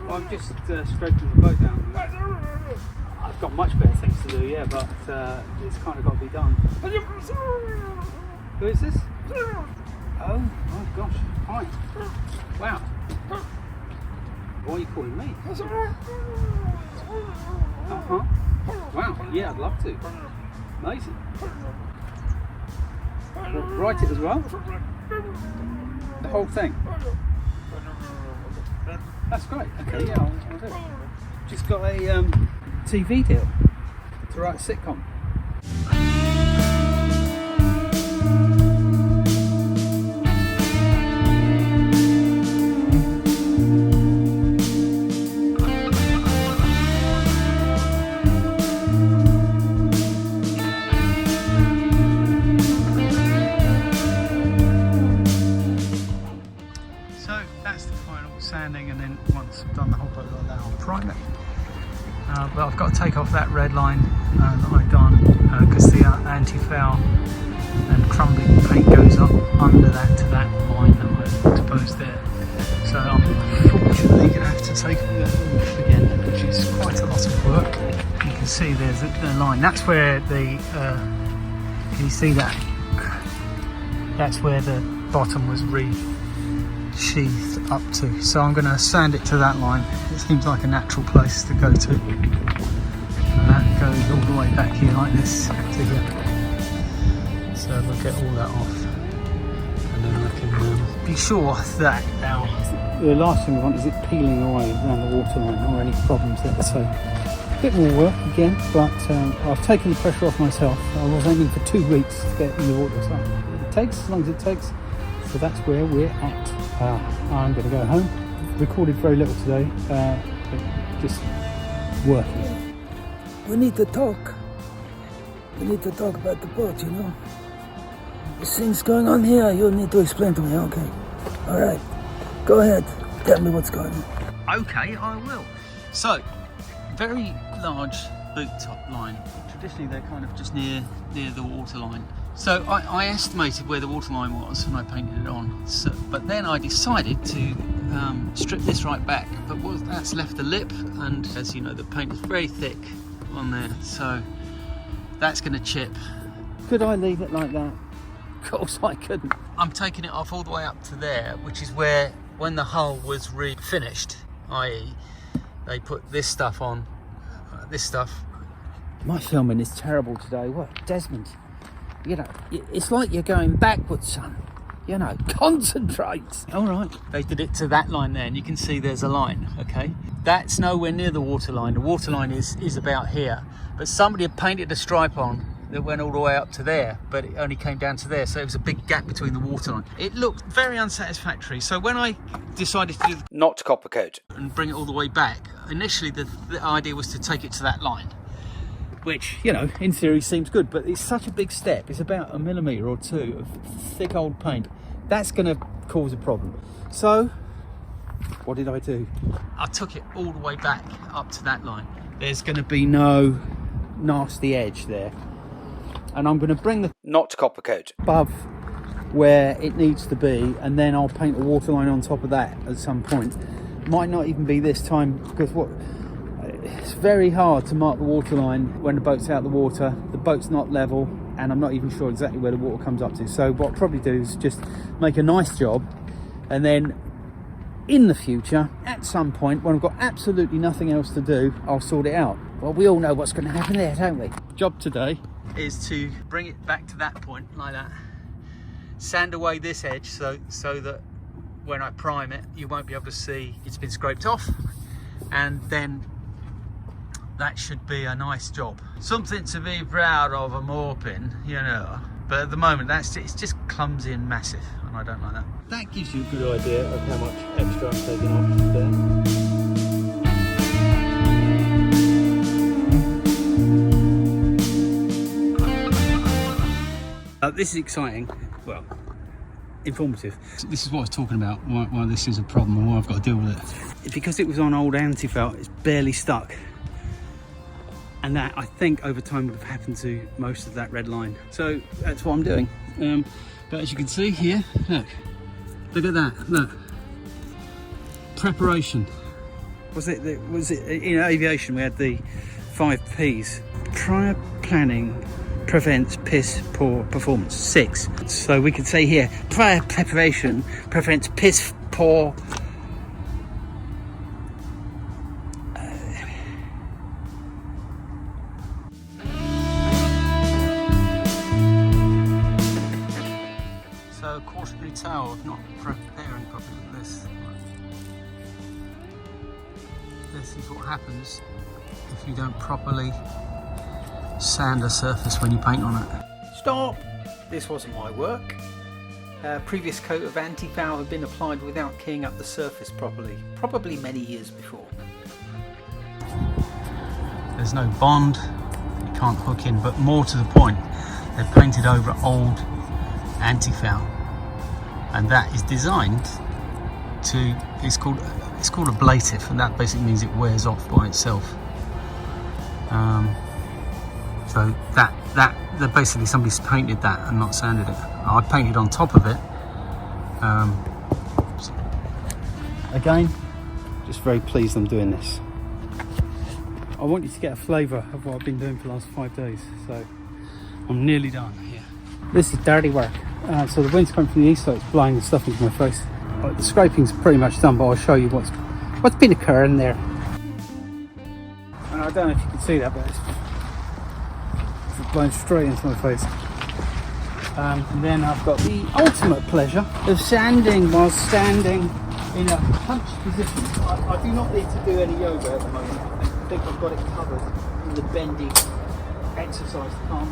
I'm just stroking the boat down. I've got much better things to do, yeah, but it's kind of got to be done. Who is this? Oh my gosh, hi. Wow. Why are you calling me? Uh-huh. Wow, yeah, I'd love to. Amazing. Write it as well? The whole thing? That's great. Okay, yeah, I'll do it. Just got a TV deal to write a sitcom. Sanding, and then once I've done the whole boat like that, I'll prime it. But I've got to take off that red line that I've done because the anti-foul and crumbling paint goes up under that to that line that I've exposed there. So I'm unfortunately going to have to take that off again, which is quite a lot of work. You can see there's the line. That's where the can you see that? That's where the bottom was sheathed up to, so I'm going to sand it to that line. It seems like a natural place to go to, and that goes all the way back here like this to here, so we'll get all that off, and then I can be sure that the last thing we want is it peeling away around the waterline or any problems there. So a bit more work again, but I've taken the pressure off myself. I was aiming for 2 weeks to get in the water, so it takes as long as it takes. So that's where we're at. I'm going to go home. Recorded very little today, just working. We need to talk. We need to talk about the boat, you know. There's things going on here you need to explain to me, okay? All right, go ahead. Tell me what's going on. Okay, I will. So, very large boot top line. Traditionally they're kind of just near the water line. So I estimated where the water line was and I painted it on. So, but then I decided to strip this right back. But that's left a lip, and as you know, the paint is very thick on there, so that's going to chip. Could I leave it like that? Of course I couldn't. I'm taking it off all the way up to there, which is where, when the hull was finished, i.e. they put this stuff on, this stuff. My filming is terrible today. What, Desmond? You know, it's like you're going backwards, son. You know, concentrate. All right. They did it to that line there, and you can see there's a line, okay? That's nowhere near the water line. The water line is about here. But somebody had painted a stripe on that went all the way up to there, but it only came down to there, so it was a big gap between the water line. It looked very unsatisfactory. So when I decided to do not copper coat and bring it all the way back, initially the idea was to take it to that line, which, you know, in theory seems good, but it's such a big step. It's about 1 millimetre or 2 of thick old paint. That's going to cause a problem. So what did I do? I took it all the way back up to that line. There's going to be no nasty edge there. And I'm going to bring the not copper coat above where it needs to be, and then I'll paint a waterline on top of that at some point. Might not even be this time, because it's very hard to mark the waterline when the boat's out of the water. The boat's not level, and I'm not even sure exactly where the water comes up to. So what I'll probably do is just make a nice job, and then in the future, at some point, when I've got absolutely nothing else to do, I'll sort it out. Well, we all know what's going to happen there, don't we? Job today is to bring it back to that point, like that. Sand away this edge so that when I prime it, you won't be able to see it's been scraped off. And then that should be a nice job. Something to be proud of, a morping, you know. But at the moment, it's just clumsy and massive, and I don't like that. That gives you a good idea of how much extra I'm taking off there. This is exciting, well, informative. This is what I was talking about, why this is a problem and why I've got to deal with it. Because it was on old anti-felt, it's barely stuck. And that, I think, over time would have happened to most of that red line. So that's what I'm doing. But as you can see here, look at that, look. Preparation. Was it in aviation we had the 5 P's? Prior planning prevents piss poor performance. 6. So we could say here, prior preparation prevents piss poor. So cautionary tale of not preparing properly. This is what happens if you don't properly sand a surface when you paint on it. Stop! This wasn't my work. Previous coat of anti-foul had been applied without keying up the surface properly, probably many years before. There's no bond, you can't hook in, but more to the point, they've painted over old anti-foul, and that is designed to, it's called ablative, and that basically means it wears off by itself. So that basically somebody's painted that and not sanded it. I painted on top of it. Again, just very pleased I'm doing this. I want you to get a flavour of what I've been doing for the last 5 days, so I'm nearly done here. This is dirty work. So the wind's coming from the east, so it's blowing the stuff into my face. The scraping's pretty much done, but I'll show you what's been occurring there. And I don't know if you can see that, but it's blowing straight into my face. And then I've got the ultimate pleasure of sanding while standing in a hunched position. I do not need to do any yoga at the moment. I think I've got it covered in the bending exercise calm.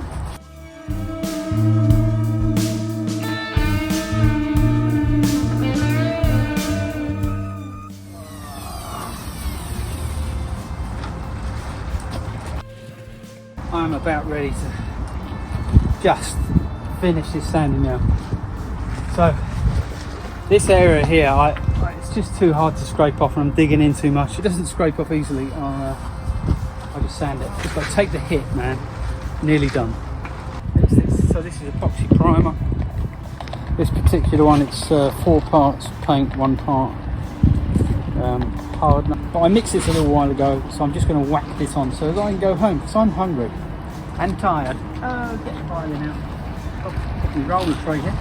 I'm about ready to just finish this sanding now. So this area here, it's just too hard to scrape off, and I'm digging in too much. It doesn't scrape off easily. I'll just sand it. Just like take the hit, man. Nearly done. So this is epoxy primer. This particular one, it's 4 parts paint, 1 part hardener. But I mixed this a little while ago, so I'm just going to whack this on so that I can go home, because I'm hungry and tired. Get the violin out. Put my roller tray here.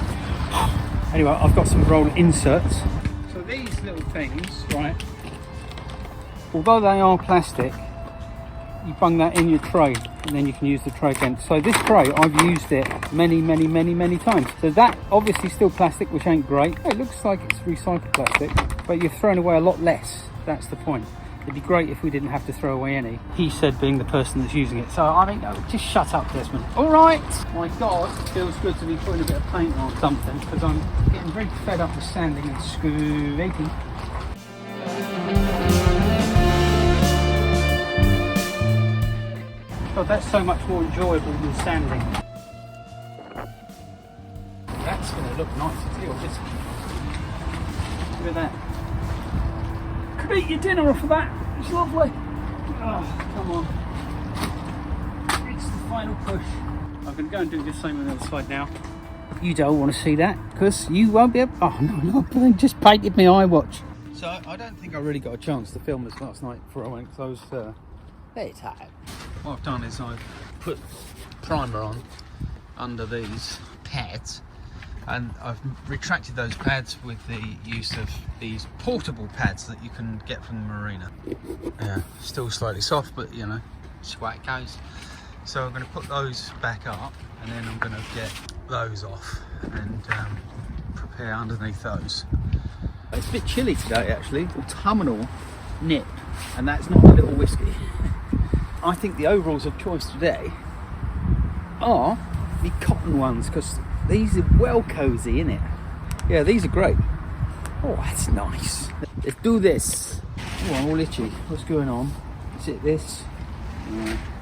Anyway, I've got some roller inserts. So these little things, right, although they are plastic, you bung that in your tray and then you can use the tray again. So this tray, I've used it many times. So that obviously still plastic, which ain't great. It looks like it's recycled plastic, but you're throwing away a lot less. That's the point. It'd be great if we didn't have to throw away any. He said, being the person that's using it. So I mean, no, just shut up, Desmond. All right. My God, it feels good to be putting a bit of paint on something, because I'm getting very fed up with sanding and scraping. God, that's so much more enjoyable than sanding. That's going to look nice too. Look at that. Could eat your dinner off of that. It's lovely. Oh, come on. It's the final push. I'm going to go and do the same on the other side now. You don't want to see that, because you won't be able... Oh, no, I just painted my eye watch. So I don't think I really got a chance to film this last night before I went, because I was very tired. What I've done is I've put primer on under these pads, and I've retracted those pads with the use of these portable pads that you can get from the marina. Yeah, still slightly soft, but you know, it's the way it goes. So I'm going to put those back up, and then I'm going to get those off and prepare underneath those. It's a bit chilly today actually, autumnal nip, and that's not a little whiskey. I think the overalls of choice today are the cotton ones, because these are well cosy, innit? Yeah, these are great. Oh, that's nice. Let's do this. Oh, I'm all itchy. What's going on? Is it this?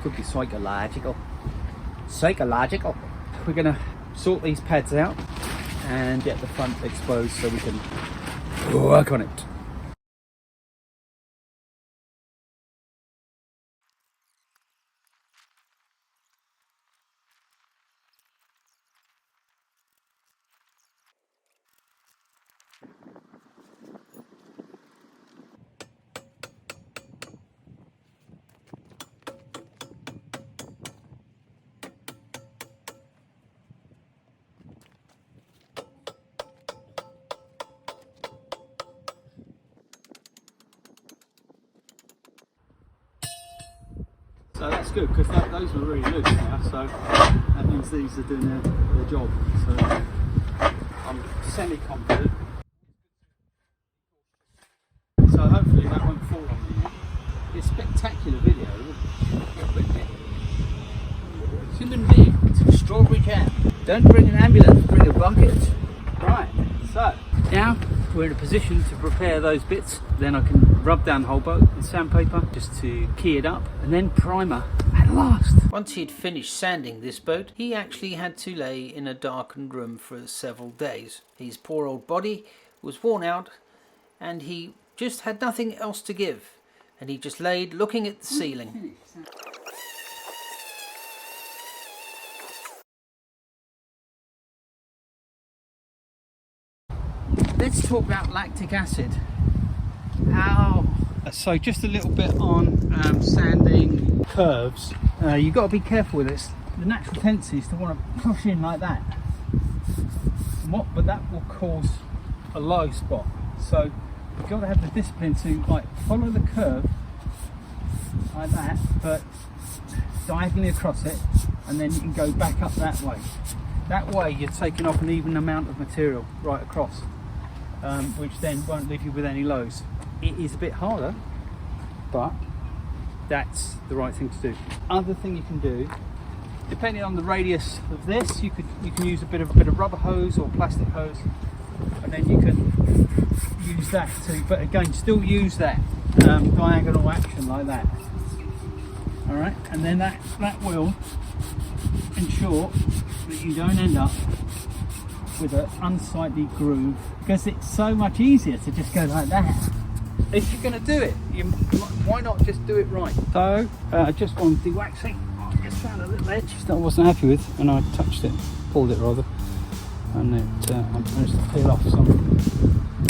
Could be psychological. Psychological. We're gonna sort these pads out and get the front exposed so we can work on it. So that's good, because those were really loose now, so that means these are doing their job. So I'm semi-confident. So hopefully that won't fall on me. It's a spectacular video. Human being, it's a strawberry jam. Don't bring an ambulance, bring a bucket. Right, so now we're in a position to prepare those bits. Then I can rub down the whole boat with sandpaper just to key it up, and then primer at last. Once he'd finished sanding this boat, he actually had to lay in a darkened room for several days. His poor old body was worn out and he just had nothing else to give, and he just laid looking at the ceiling. Let's talk about lactic acid. Ow! So just a little bit on sanding curves. You've got to be careful with this. The natural tendency is to want to push in like that. But that will cause a low spot. So you've got to have the discipline to like follow the curve like that, but diagonally across it, and then you can go back up that way. That way you're taking off an even amount of material right across, which then won't leave you with any lows. It is a bit harder, but that's the right thing to do. Other thing you can do, depending on the radius of this, you can use a bit of rubber hose or plastic hose, and then you can use that too. But again, still use that diagonal action like that. All right, and then that will ensure that you don't end up with an unsightly groove, because it's so much easier to just go like that. If you're going to do it, why not just do it right? So I just want de-waxing. I just found a little edge that I wasn't happy with, and I touched it, pulled it rather, and I managed to peel off some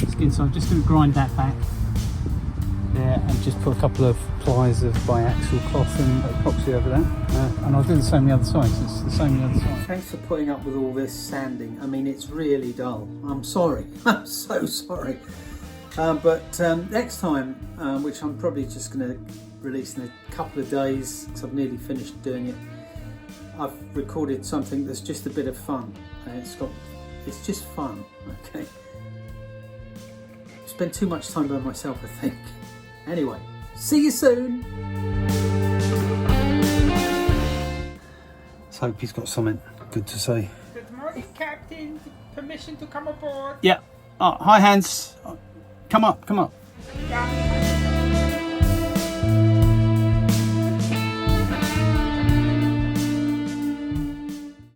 skin. So I'm just going to grind that back there and just put a couple of plies of biaxial cloth and epoxy over that, and I'll do the same on the other side. So it's the same on the other side. Thanks for putting up with all this sanding. I mean, it's really dull. I'm sorry. I'm so sorry. But next time, which I'm probably just going to release in a couple of days, because I've nearly finished doing it, I've recorded something that's just a bit of fun. It's just fun, okay? Spend too much time by myself, I think. Anyway, see you soon. Let's hope he's got something good to say. Good morning, Captain. Permission to come aboard? Yeah. Oh, hi, Hans. Come up. Yeah.